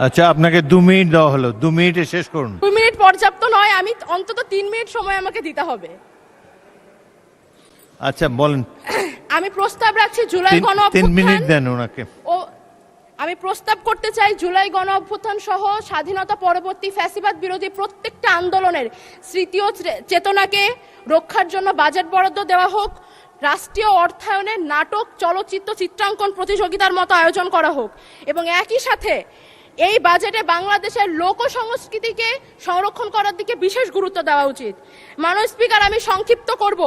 আচ্ছা, আপনাকে 2 মিনিট দেওয়া হলো, 2 মিনিটে শেষ করুন। 2 মিনিট পর্যাপ্ত নয়, আমি অন্তত 3 মিনিট সময় আমাকে দিতে হবে। আচ্ছা বলেন। আমি প্রস্তাব রাখছি জুলাই গণ 3 মিনিট অভ্যুত্থান দেন ওনাকে। ও আমি প্রস্তাব করতে চাই জুলাই গণ অভ্যুত্থান সহ স্বাধীনতা পরবর্তী ফ্যাসিবাদ বিরোধী প্রত্যেকটা আন্দোলনের স্মৃতি ও চেতনাকে রক্ষার জন্য বাজেট বরাদ্দ দেওয়া হোক, রাষ্ট্রীয় অর্থায়নের নাটক, চলচ্চিত্র, চিত্রাঙ্কন প্রতিযোগিতার মতো আয়োজন করা হোক এবং একই সাথে এই বাজেটে বাংলাদেশের লোক সংস্কৃতিকে সংরক্ষণ করার দিকে বিশেষ গুরুত্ব দেওয়া উচিত। মাননীয় স্পিকার, আমি সংক্ষিপ্ত করব।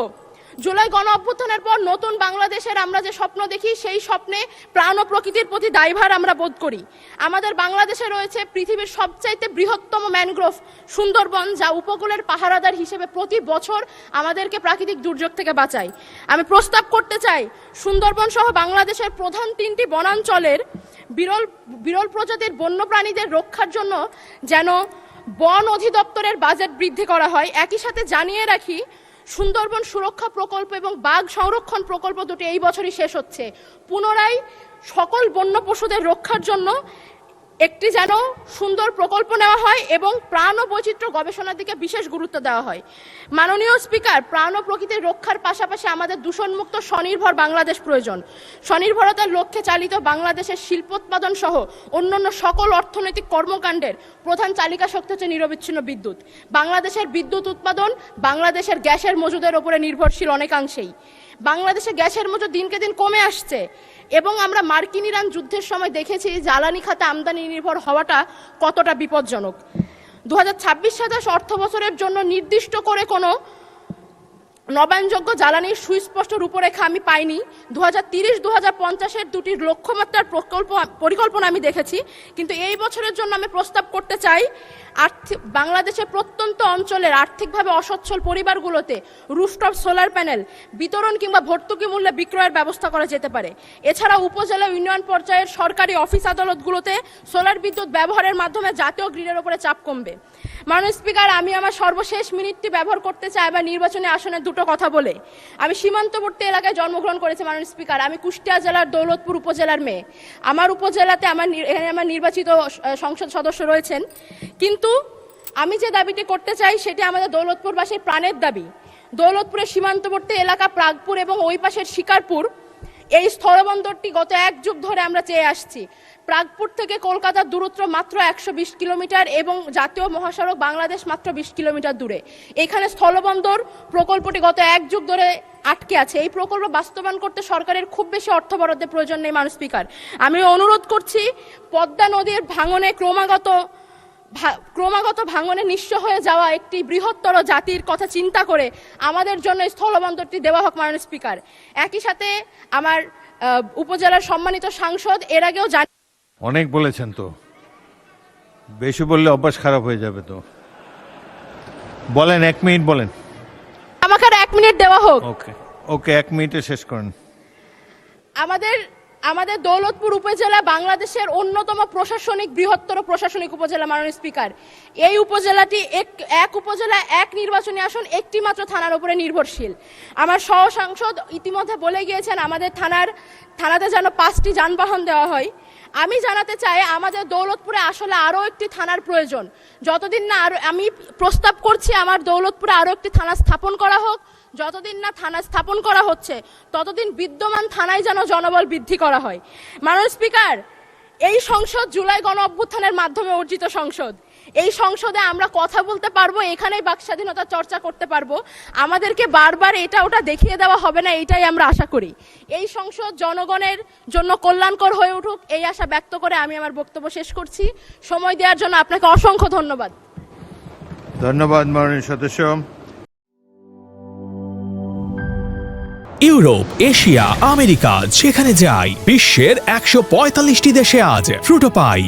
জুলাই গণ অভ্যুত্থানের পর নতুন বাংলাদেশের আমরা যে স্বপ্ন দেখি, সেই স্বপ্নে প্রাণ ও প্রকৃতির প্রতি দায়ভার আমরা বোধ করি। আমাদের বাংলাদেশে রয়েছে পৃথিবীর সবচাইতে বৃহত্তম ম্যানগ্রোভ সুন্দরবন, যা উপকূলের পাহারাদার হিসেবে প্রতি বছর আমাদেরকে প্রাকৃতিক দুর্যোগ থেকে বাঁচায়। আমি প্রস্তাব করতে চাই সুন্দরবন সহ বাংলাদেশের প্রধান 3টি বনাঞ্চলের বিরল প্রজাতির বন্যপ্রাণীদের রক্ষার জন্য যেন বন অধিদপ্তরের বাজেট বৃদ্ধি করা হয়। একই সাথে জানিয়ে রাখি, সুন্দরবন সুরক্ষা প্রকল্প এবং বাঘ সংরক্ষণ প্রকল্প দুটি এই বছরই শেষ হচ্ছে। পুনরায় সকল বন্য পশুদের রক্ষার জন্য একটি যেন সুন্দর প্রকল্প নেওয়া হয় এবং প্রাণ ও বৈচিত্র্য গবেষণার দিকে বিশেষ গুরুত্ব দেওয়া হয়। মাননীয় স্পিকার, প্রাণ ও প্রকৃতির রক্ষার পাশাপাশি আমাদের দূষণমুক্ত স্বনির্ভর বাংলাদেশ প্রয়োজন। স্বনির্ভরতার লক্ষ্যে চালিত বাংলাদেশের শিল্পোৎপাদন সহ অন্যান্য সকল অর্থনৈতিক কর্মকাণ্ডের প্রধান চালিকা শক্তি হচ্ছে নিরবিচ্ছিন্ন বিদ্যুৎ। বাংলাদেশের বিদ্যুৎ উৎপাদন বাংলাদেশের গ্যাসের মজুদের উপরে নির্ভরশীল অনেকাংশেই। বাংলাদেশে গ্যাসের মজুদ দিনকে দিন কমে আসছে এবং আমরা মার্কিন ইরান যুদ্ধের সময় দেখেছি জ্বালানি খাতে আমদানি নির্ভর হওয়াটা কতটা বিপজ্জনক। 2026-27 অর্থ বছরের জন্য নির্দিষ্ট করে কোনো নবায়নযোগ্য জ্বালানির সুস্পষ্ট রূপরেখা আমি পাইনি। 2030-2050-এর দুটি লক্ষ্যমাত্রার পরিকল্পনা আমি দেখেছি, কিন্তু এই বছরের জন্য আমি প্রস্তাব করতে চাই বাংলাদেশের প্রত্যন্ত অঞ্চলের আর্থিকভাবে অসচ্ছল পরিবারগুলোতে রুফটপ সোলার প্যানেল বিতরণ কিংবা ভর্তুকি মূল্যে বিক্রয়ের ব্যবস্থা করা যেতে পারে। এছাড়া উপজেলা ইউনিয়ন পর্যায়ের সরকারি অফিস আদালতগুলোতে সোলার বিদ্যুৎ ব্যবহারের মাধ্যমে জাতীয় গ্রিডের উপরে চাপ কমবে। মাননীয় স্পিকার, আমি আমার সর্বশেষ মিনিটটি ব্যবহার করতে চাই আবার নির্বাচনী আসনের দুটো কথা বলে। আমি সীমান্তবর্তী এলাকায় জন্মগ্রহণ করেছি মাননীয় স্পিকার। আমি কুষ্টিয়া জেলার দৌলতপুর উপজেলার মেয়ে। আমার উপজেলাতে আমার নির্বাচিত সংসদ সদস্য রয়েছেন, কিন্তু আমি যে দাবিটি করতে চাই সেটি আমাদের দৌলতপুরবাসীর প্রাণের দাবি। দৌলতপুরের সীমান্তবর্তী এলাকা প্রাগপুর এবং ওই পাশের শিকারপুর, এই স্থলবন্দরটি গত 1 যুগ ধরে আমরা চেয়ে আসছি। প্রাগপুর থেকে কলকাতার দূরত্ব মাত্র 120 কিলোমিটার এবং জাতীয় মহাসড়ক বাংলাদেশ মাত্র 20 কিলোমিটার দূরে। এখানে স্থলবন্দর প্রকল্পটি গত 1 যুগ ধরে আটকে আছে। এই প্রকল্প বাস্তবায়ন করতে সরকারের খুব বেশি অর্থ বরাদ্দের প্রয়োজন নেই। মাননীয় স্পিকার, আমি অনুরোধ করছি পদ্মা নদীর ভাঙনে ক্রমাগত ভাঙনে নিঃস্ব হয়ে যাওয়া একটি বৃহত্তর জাতির কথা চিন্তা করে আমাদের জন্য স্থলবন্দরটি দেওয়া হোক মাননীয় স্পিকার। একই সাথে আমার উপজেলার সম্মানিত সাংসদ এর আগেও অনেক বলেছেন, তো বেশি বললে অভ্যাস খারাপ হয়ে যাবে। তো বলেন, 1 মিনিট বলেন। আমাকে আর 1 মিনিট দেওয়া হোক। ওকে 1 মিনিটে শেষ করেন। আমাদের দৌলতপুর উপজেলা বাংলাদেশের অন্যতম বৃহত্তর প্রশাসনিক উপজেলা মাননীয় স্পিকার। এই উপজেলাটি এক উপজেলা এক নির্বাচনী আসন একটি মাত্র থানার উপরে নির্ভরশীল। আমার সহ সাংসদ ইতিমধ্যে বলে গিয়েছেন আমাদের থানাতে যেন 5টি যানবাহন দেওয়া হয়। আমি জানাতে চাই আমাদের দৌলতপুরে আসলে আরও একটি থানার প্রয়োজন। যতদিন না আমি প্রস্তাব করছি আমার দৌলতপুরে আরও একটি থানা স্থাপন করা হোক। যতদিন না থানা স্থাপন করা হচ্ছে ততদিন বিদ্যমান থানায় যেন জনবল বৃদ্ধি করা হয়। মাননীয় স্পিকার, এই সংসদ জুলাই গণ অভ্যুত্থানের মাধ্যমে অর্জিত সংসদ। এই সংসদে আমরা কথা বলতে পারবো, এখানেই বাক স্বাধীনতার চর্চা করতে পারবো। আমাদেরকে বারবার এটা ওটা দেখিয়ে দেওয়া হবে না, এটাই আমরা আশা করি। এই সংসদ জনগণের জন্য কল্যাণকর হয়ে উঠুক, এই আশা ব্যক্ত করে আমি আমার বক্তব্য শেষ করছি। সময় দেওয়ার জন্য আপনাকে অসংখ্য ধন্যবাদ। ধন্যবাদ মাননীয় সদস্য। ইউরোপ, এশিয়া, আমেরিকা যেখানে যাই, বিশ্বের 145টি দেশে আজ ফ্রুটো পাই।